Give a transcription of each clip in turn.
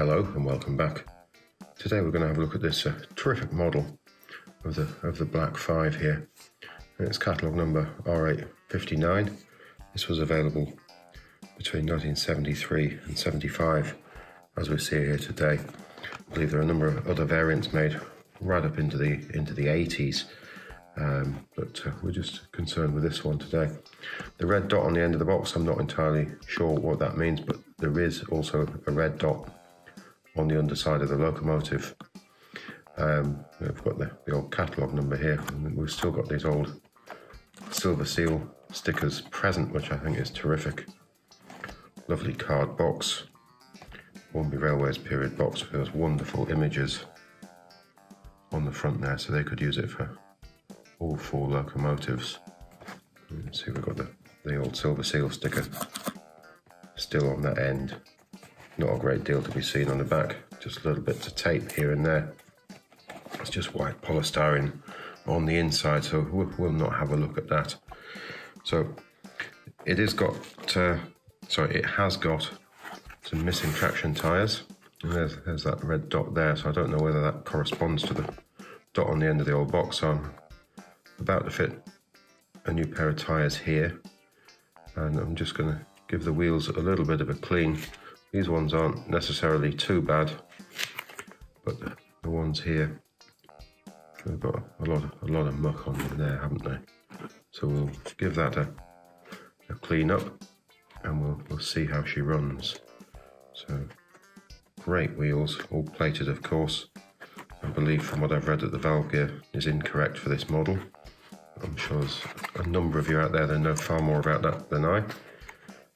Hello and welcome back. Today we're going to have a look at this terrific model of the Black 5 here. And it's catalogue number R.859. This was available between 1973 and 75, as we see here today. I believe there are a number of other variants made right up into the 80s, but we're just concerned with this one today. The red dot on the end of the box, I'm not entirely sure what that means, but there is also a red dot on the underside of the locomotive. We've got the old catalogue number here, and we've still got these old silver seal stickers present, which I think is terrific. Lovely card box, Hornby Railways period box with those wonderful images on the front there, so they could use it for all 4 locomotives. See, we've got the old silver seal sticker still on that end. Not a great deal to be seen on the back, just a little bits of tape here and there. It's just white polystyrene on the inside, so we'll not have a look at that. So it has got some missing traction tyres, and there's that red dot there, so I don't know whether that corresponds to the dot on the end of the old box. So I'm about to fit a new pair of tyres here, and I'm just going to give the wheels a little bit of a clean. These ones aren't necessarily too bad, but the ones here, they've got a lot of muck on them there, haven't they? So we'll give that a clean up, and we'll see how she runs. So great wheels, all plated of course. I believe from what I've read that the valve gear is incorrect for this model. I'm sure there's a number of you out there that know far more about that than I.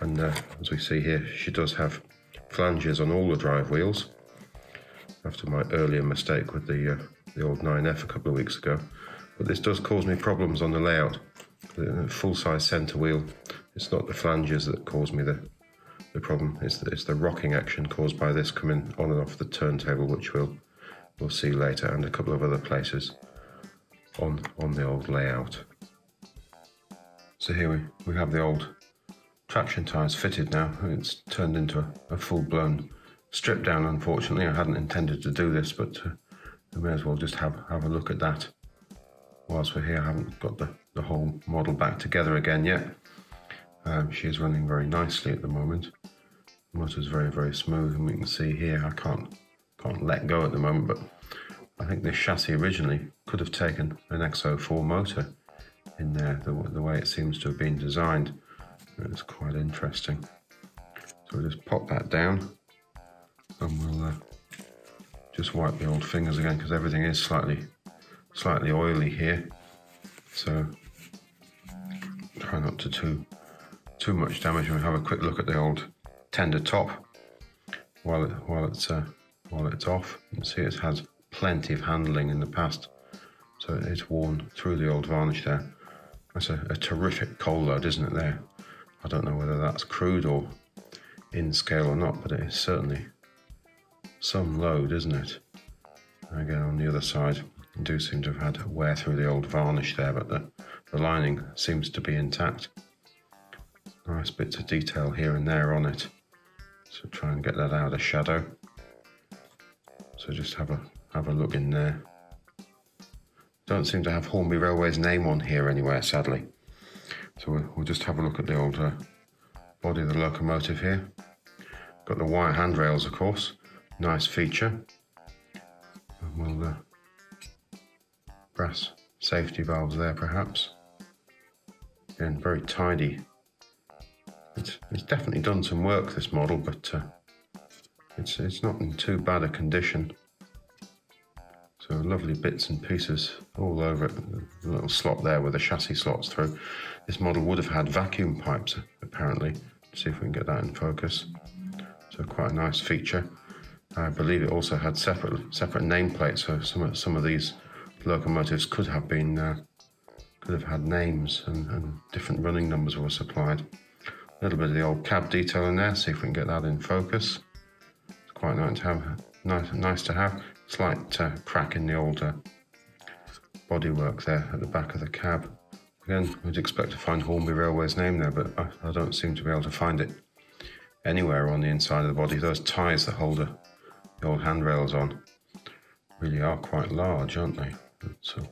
And as we see here, she does have flanges on all the drive wheels, after my earlier mistake with the old 9F a couple of weeks ago. But this does cause me problems on the layout. The full-size centre wheel, it's not the flanges that cause me the problem, it's the rocking action caused by this coming on and off the turntable, which we'll see later, and a couple of other places on the old layout. So here we have the old traction tyres fitted now. It's turned into a full-blown strip down, unfortunately. I hadn't intended to do this, but we may as well just have a look at that whilst we're here. I haven't got the whole model back together again yet. She is running very nicely at the moment. The motor's very, very smooth, and we can see here I can't let go at the moment, but I think this chassis originally could have taken an XO4 motor in there, the way it seems to have been designed. It's quite interesting. So we'll just pop that down, and we'll just wipe the old fingers again, because everything is slightly oily here. So try not to too much damage. We'll have a quick look at the old tender top while it's off. You can see it has plenty of handling in the past, so it's worn through the old varnish there. That's a terrific coal load, isn't it there? I don't know whether that's crude or in scale or not, but it is certainly some load, isn't it? And again, on the other side, you do seem to have had wear through the old varnish there, but the lining seems to be intact. Nice bits of detail here and there on it. So try and get that out of shadow. So just have a look in there. Don't seem to have Hornby Railway's name on here anywhere, sadly. So we'll just have a look at the old body of the locomotive here. Got the wire handrails, of course, nice feature. And we'll brass safety valves there, perhaps. Again, very tidy. It's definitely done some work, this model, but it's not in too bad a condition. So lovely bits and pieces all over it. A little slot there where the chassis slots through. This model would have had vacuum pipes, apparently. Let's see if we can get that in focus. So quite a nice feature. I believe it also had separate nameplates, so some of these locomotives could have had names, and different running numbers were supplied. A little bit of the old cab detail in there. See if we can get that in focus. It's quite nice to have. Nice to have. Slight crack in the old bodywork there at the back of the cab. Again, we'd expect to find Hornby Railway's name there, but I don't seem to be able to find it anywhere on the inside of the body. Those ties that hold the old handrails on really are quite large, aren't they? So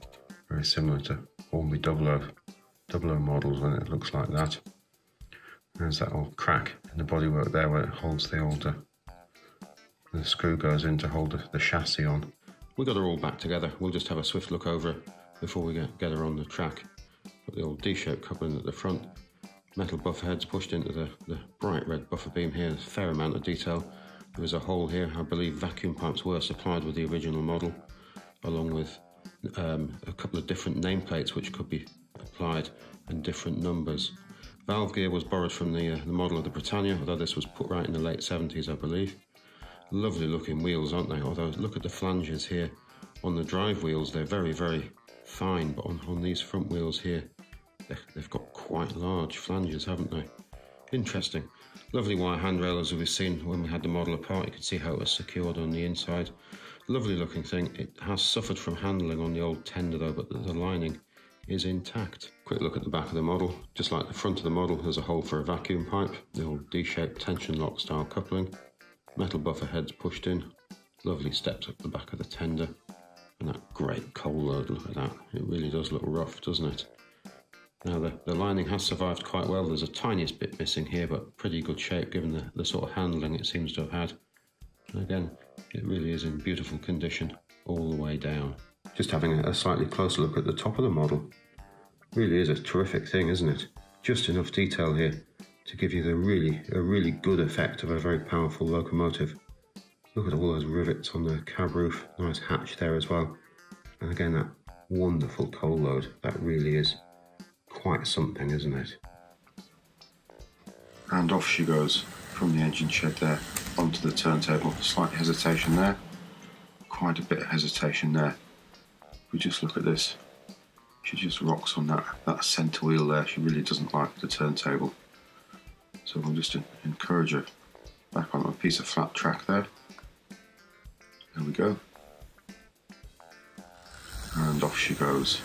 very similar to Hornby 00 models when it looks like that. There's that old crack in the bodywork there where it holds the old, the screw goes in to hold the chassis on. We got her all back together. We'll just have a swift look over her before we get her on the track. Got the old D-shaped coupling at the front, metal buffer heads pushed into the bright red buffer beam here. There's a fair amount of detail. There is a hole here. I believe vacuum pipes were supplied with the original model, along with a couple of different nameplates which could be applied in different numbers. Valve gear was borrowed from the model of the Britannia, although this was put right in the late 70s, I believe. Lovely looking wheels, aren't they? Although look at the flanges here on the drive wheels, they're very, very fine, but on these front wheels here, they've got quite large flanges, haven't they? Interesting. Lovely wire handrail, as we've seen when we had the model apart. You could see how it was secured on the inside. Lovely looking thing. It has suffered from handling on the old tender though, but the lining is intact. Quick look at the back of the model. Just like the front of the model, there's a hole for a vacuum pipe, the old D-shaped tension lock style coupling, metal buffer heads pushed in, lovely steps up the back of the tender, and that great coal load, look at that. It really does look rough, doesn't it? Now the lining has survived quite well. There's a tiniest bit missing here, but pretty good shape given the sort of handling it seems to have had. And again, it really is in beautiful condition all the way down. Just having a slightly closer look at the top of the model. Really is a terrific thing, isn't it? Just enough detail here to give you a really good effect of a very powerful locomotive. Look at all those rivets on the cab roof, nice hatch there as well. And again, that wonderful coal load, that really is quite something, isn't it? And off she goes from the engine shed there onto the turntable. Slight hesitation there, quite a bit of hesitation there. If we just look at this, she just rocks on that centre wheel there. She really doesn't like the turntable. So we'll just encourage her back on a piece of flat track there. There we go. And off she goes.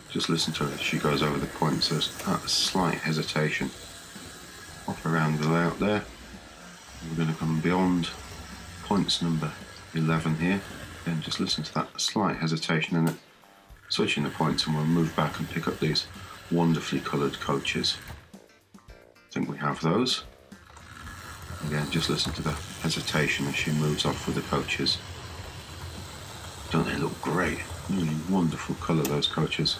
Just listen to her as she goes over the points. There's a slight hesitation. Off around the layout there. We're going to come beyond points number 11 here. Then just listen to that slight hesitation in it. Switching the points, and we'll move back and pick up these wonderfully coloured coaches. I think we have those. Again, just listen to the hesitation as she moves off with the coaches. Don't they look great? Really wonderful colour, those coaches.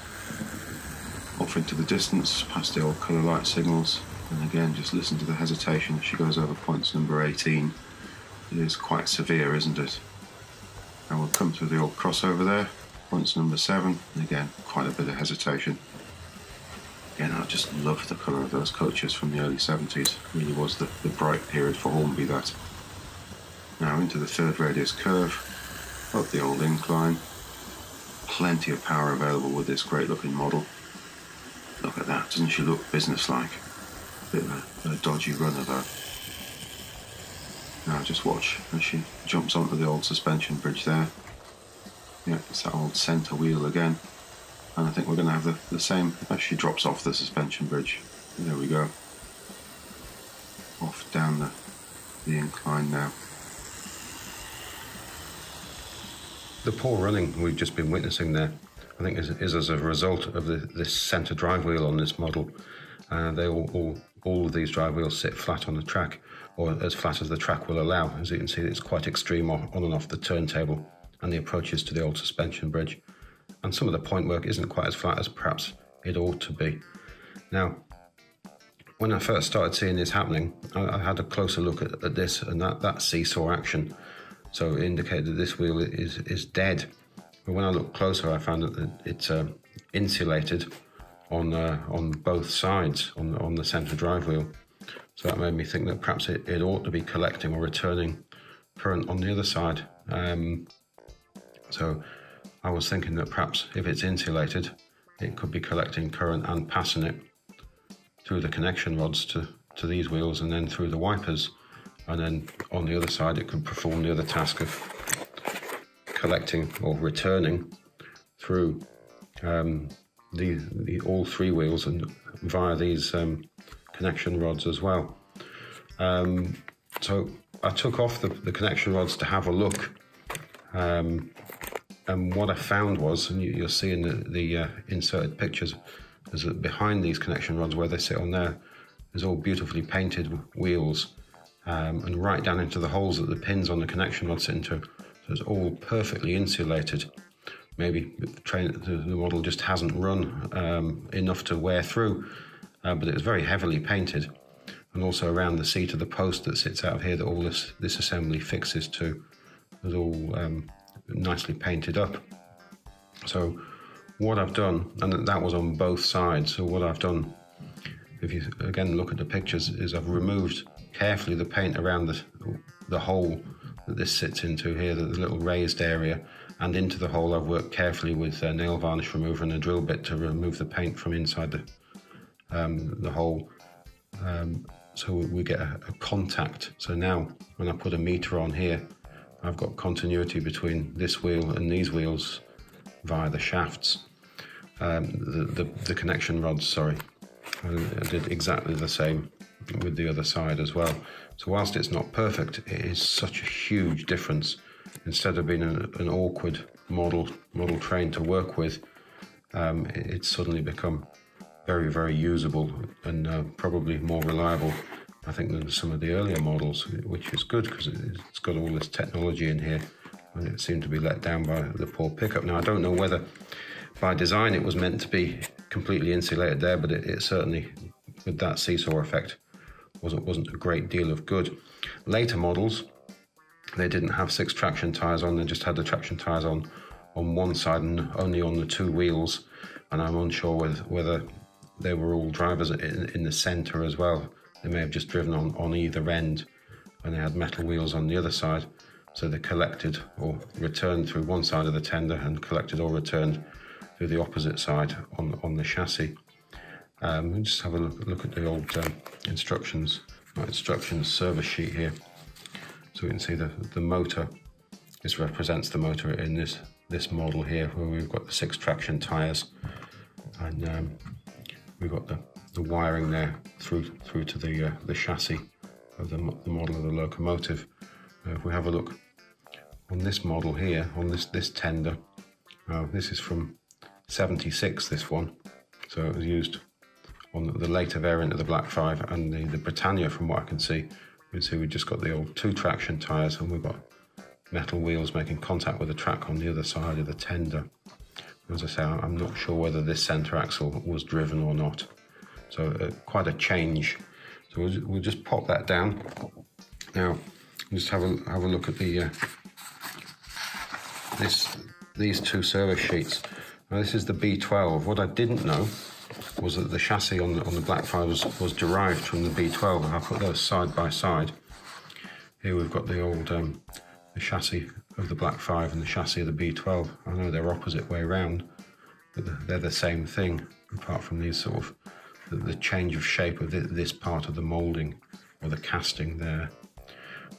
Off into the distance, past the old colour light signals. And again, just listen to the hesitation as she goes over points number 18. It is quite severe, isn't it? And we'll come through the old crossover there, points number 7. And again, quite a bit of hesitation. Again, I just love the colour of those coaches from the early 70s. It really was the bright period for Hornby, that. Now into the third radius curve, up the old incline. Plenty of power available with this great looking model. Look at that, doesn't she look businesslike? Bit of a dodgy runner though. Now just watch as she jumps onto the old suspension bridge there. Yeah, it's that old centre wheel again. And I think we're going to have the same as she drops off the suspension bridge. There we go. Off down the incline now. The poor running we've just been witnessing there, I think, is as a result of this centre drive wheel on this model. All of these drive wheels sit flat on the track, or as flat as the track will allow. As you can see, it's quite extreme on and off the turntable and the approaches to the old suspension bridge. And some of the point work isn't quite as flat as perhaps it ought to be. Now, when I first started seeing this happening, I had a closer look at this and that seesaw action. So it indicated that this wheel is dead. But when I looked closer, I found that it's insulated on both sides on the centre drive wheel. So that made me think that perhaps it ought to be collecting or returning current on the other side. So I was thinking that perhaps if it's insulated, it could be collecting current and passing it through the connection rods to these wheels and then through the wipers. And then on the other side, it could perform the other task of collecting or returning through all three wheels and via these connection rods as well. So I took off the connection rods to have a look, and what I found was, and you'll see in the inserted pictures, is that behind these connection rods where they sit on there, there's all beautifully painted wheels, and right down into the holes that the pins on the connection rods sit into. So it's all perfectly insulated. Maybe the model just hasn't run enough to wear through, but it was very heavily painted. And also around the seat of the post that sits out of here that all this assembly fixes to, was all nicely painted up. So what I've done, and that was on both sides, so what I've done, if you again look at the pictures, is I've removed carefully the paint around the hole that this sits into here, the little raised area, and into the hole I've worked carefully with a nail varnish remover and a drill bit to remove the paint from inside the hole, so we get a contact. So now when I put a meter on here, I've got continuity between this wheel and these wheels via the shafts, the connection rods, sorry. I did exactly the same with the other side as well. So whilst it's not perfect, it is such a huge difference. Instead of being an awkward model train to work with, it's suddenly become very, very usable and probably more reliable, I think, than some of the earlier models, which is good because it's got all this technology in here, and it seemed to be let down by the poor pickup. Now, I don't know whether by design it was meant to be completely insulated there, but it certainly, with that seesaw effect, wasn't a great deal of good. Later models, they didn't have 6 traction tyres on, they just had the traction tyres on one side and only on the 2 wheels, and I'm unsure whether they were all drivers in the centre as well. They may have just driven on either end, and they had metal wheels on the other side, so they collected or returned through one side of the tender and collected or returned through the opposite side on the chassis. We'll just have a look at the old instructions service sheet here. So we can see the motor. This represents the motor in this model here, where we've got the 6 traction tyres, and we've got the wiring there through to the chassis of the model of the locomotive. If we have a look on this model here, on this tender, this is from '76, this one, so it was used on the later variant of the Black 5 and the Britannia. From what I can see, we've just got the old 2 traction tyres, and we've got metal wheels making contact with the track on the other side of the tender. As I say, I'm not sure whether this centre axle was driven or not, so quite a change. So we'll just pop that down. Now, just have a look at these 2 service sheets. Now, this is the B12. What I didn't know was that the chassis on the Black 5 was derived from the B12, and I'll put those side by side. Here we've got the old the chassis of the Black 5 and the chassis of the B12. I know they're opposite way round, but they're the same thing, apart from these sort of the change of shape of this part of the moulding or the casting there.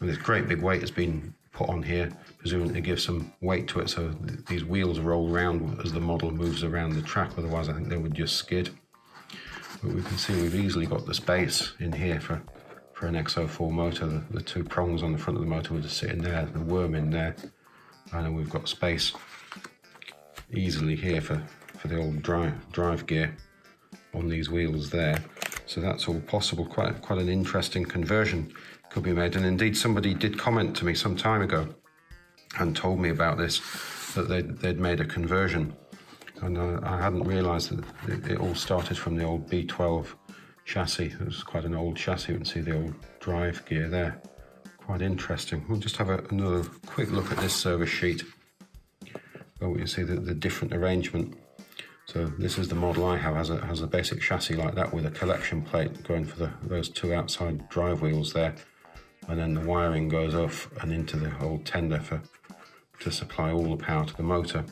And this great big weight has been put on here, presumably to give some weight to it, so these wheels roll around as the model moves around the track. Otherwise, I think they would just skid. But we can see we've easily got the space in here for an X04 motor. The 2 prongs on the front of the motor would just sit in there, the worm in there, and then we've got space easily here for the old drive gear on these wheels there. So that's all possible. Quite an interesting conversion could be made, and indeed somebody did comment to me some time ago and told me about this, that they'd made a conversion, and I hadn't realised that it all started from the old B12 chassis. It was quite an old chassis. You can see the old drive gear there. Quite interesting. We'll just have another quick look at this service sheet, where we can see the different arrangement. So this is the model I have, has a basic chassis like that, with a collection plate going for those 2 outside drive wheels there, and then the wiring goes off and into the old tender to supply all the power to the motor.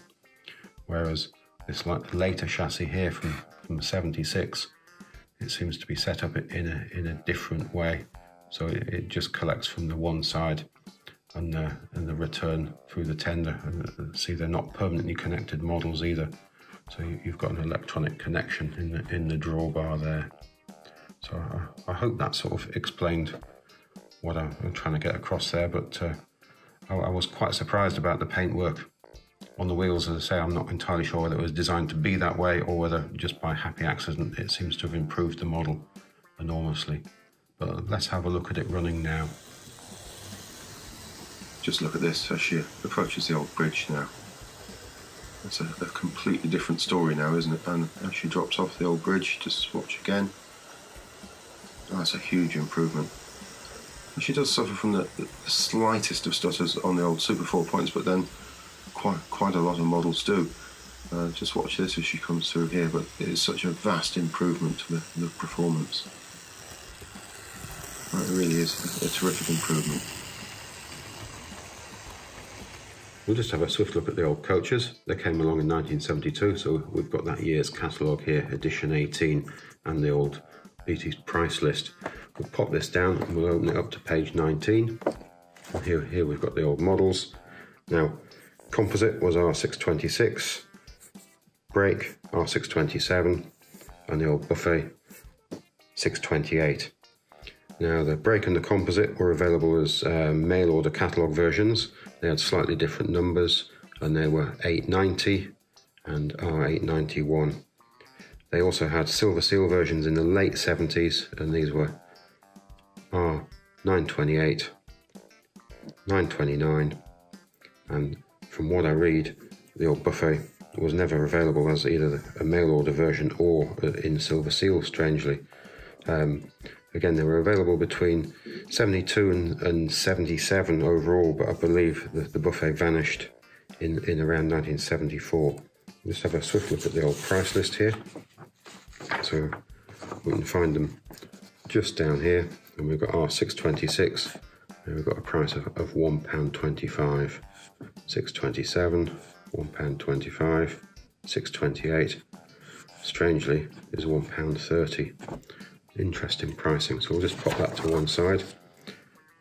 Whereas this later chassis here from '76, it seems to be set up in a different way. So it just collects from the one side and the return through the tender. And see, they're not permanently connected models either. So you've got an electronic connection in the drawbar there. So I hope that sort of explained what I'm trying to get across there, but I was quite surprised about the paintwork on the wheels. As I say, I'm not entirely sure whether it was designed to be that way or whether just by happy accident it seems to have improved the model enormously. But let's have a look at it running now. Just look at this as she approaches the old bridge now. It's a completely different story now, isn't it? And as she drops off the old bridge, just watch again. Oh, that's a huge improvement. And she does suffer from the slightest of stutters on the old Super 4 points, but then quite a lot of models do. Just watch this as she comes through here, but it is such a vast improvement to the performance. It really is a terrific improvement. We'll just have a swift look at the old coaches. They came along in 1972, so we've got that year's catalogue here, edition 18, and the old BT's price list. We'll pop this down and we'll open it up to page 19. And here we've got the old models. Now, composite was R626, brake R627, and the old buffet 628. Now, the brake and the composite were available as mail order catalogue versions. They had slightly different numbers, and they were 890 and R891. They also had silver seal versions in the late 70s, and these were R928, 929, and from what I read, the old buffet was never available as either a mail order version or in silver seal, strangely. Again, they were available between 72 and 77 overall, but I believe the buffet vanished in around 1974. Let's have a swift look at the old price list here. So we can find them just down here, and we've got R626, and we've got a price of £1.25, 627, £1.25, 628, strangely is £1.30. Interesting pricing, so we'll just pop that to one side,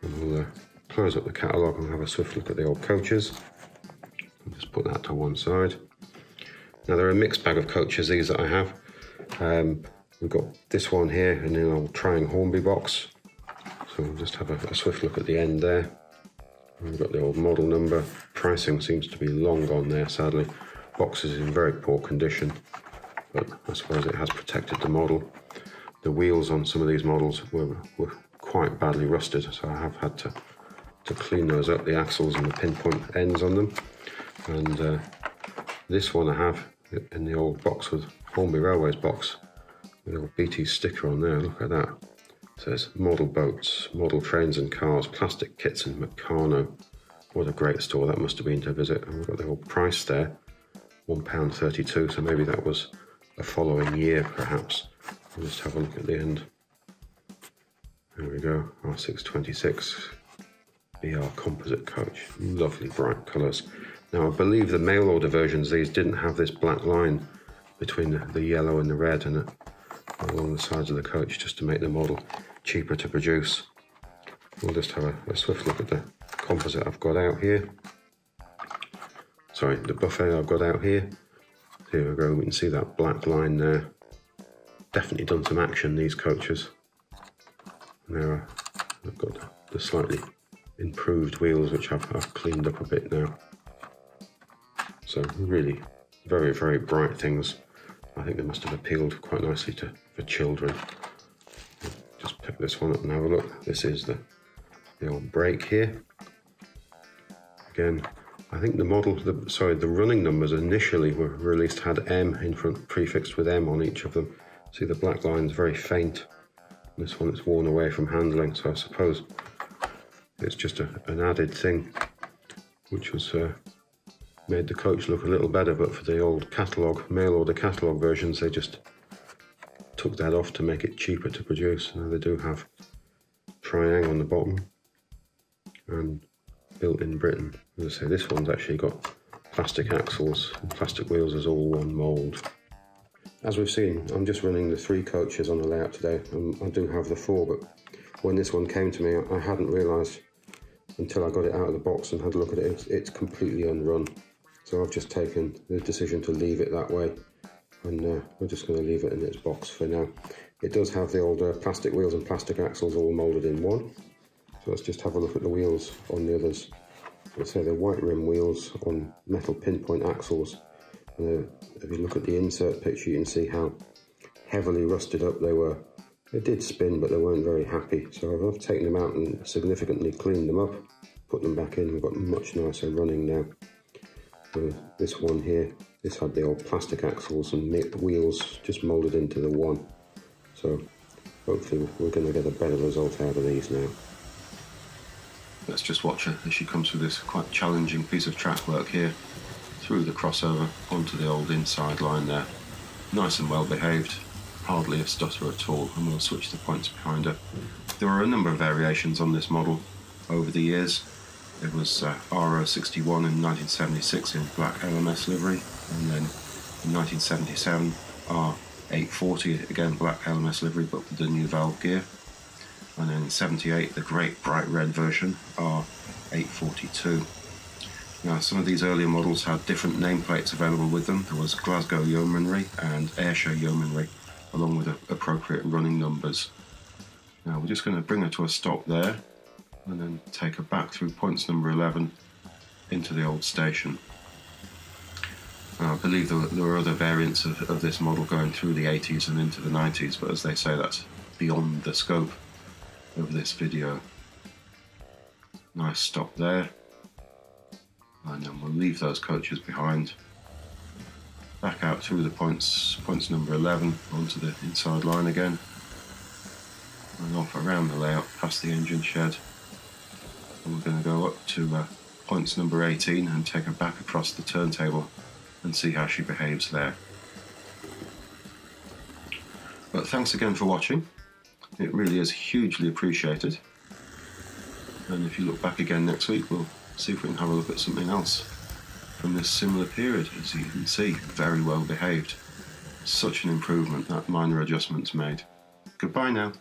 and we'll close up the catalogue and have a swift look at the old coaches. I'll just put that to one side. Now, they're a mixed bag of coaches, these that I have. We've got this one here in an old trying Hornby box, so we'll just have a swift look at the end there. We've got the old model number. Pricing seems to be long gone there, sadly. Box is in very poor condition, but I suppose it has protected the model. The wheels on some of these models were quite badly rusted, so I have had to clean those up, the axles and the pinpoint ends on them. And this one I have in the old box with Hornby Railways box, with the old BT sticker on there. Look at that. It says model boats, model trains and cars, plastic kits and Mk1. What a great store that must have been to visit. And we've got the old price there, £1.32, so maybe that was a following year perhaps. We'll just have a look at the end. There we go, R626 BR composite coach. Lovely bright colours. Now, I believe the mail order versions, these didn't have this black line between the yellow and the red and along the sides of the coach, just to make the model cheaper to produce. We'll just have a swift look at the composite I've got out here. Sorry, the buffet I've got out here. Here we go, we can see that black line there. Definitely done some action, these coaches. Now I've got the slightly improved wheels, which I've cleaned up a bit now. So really very, very bright things. I think they must have appealed quite nicely for children. Just pick this one up and have a look. This is the old brake here. Again, I think the model, the running numbers initially were released had M in front, prefixed with M on each of them. See, the black line's very faint. This one is worn away from handling, so I suppose it's just an added thing, which was made the coach look a little better, but for the old catalogue, mail order catalogue versions, they just took that off to make it cheaper to produce. Now they do have triangle on the bottom and built in Britain. As I say, this one's actually got plastic axles and plastic wheels as all one mould. As we've seen, I'm just running the 3 coaches on the layout today. I do have the 4, but when this one came to me, I hadn't realised until I got it out of the box and had a look at it, it's completely unrun. So I've just taken the decision to leave it that way, and we're just going to leave it in its box for now. It does have the old plastic wheels and plastic axles all moulded in one, So let's just have a look at the wheels on the others. Let's say they're white rim wheels on metal pinpoint axles. If you look at the insert picture, you can see how heavily rusted up they were. They did spin, but they weren't very happy. So I've taken them out and significantly cleaned them up, put them back in. We've got much nicer running now. This one here, this had the old plastic axles and wheels just moulded into the one. So hopefully we're going to get a better result out of these now. Let's just watch her as she comes through this quite challenging piece of track work here, through the crossover onto the old inside line there. Nice and well behaved, hardly a stutter at all, and we'll switch the points behind her. There are a number of variations on this model over the years. It was R.859 in 1976 in black LMS livery, and then in 1977 R.840 again black LMS livery but with the new valve gear. And then in 78, the great bright red version, R.842. Now, some of these earlier models had different nameplates available with them. There was Glasgow Yeomanry and Ayrshire Yeomanry, along with appropriate running numbers. Now, we're just going to bring her to a stop there, and then take her back through points number 11 into the old station. Now, I believe there were other variants of this model going through the 80s and into the 90s, but as they say, that's beyond the scope of this video. Nice stop there, and then we'll leave those coaches behind, back out through the points number 11 onto the inside line again, and off around the layout past the engine shed, and we're going to go up to points number 18 and take her back across the turntable and see how she behaves there. But thanks again for watching. It really is hugely appreciated. And if you look back again next week, we'll see if we can have a look at something else from this similar period. As you can see, very well behaved. Such an improvement, that minor adjustments made. Goodbye now.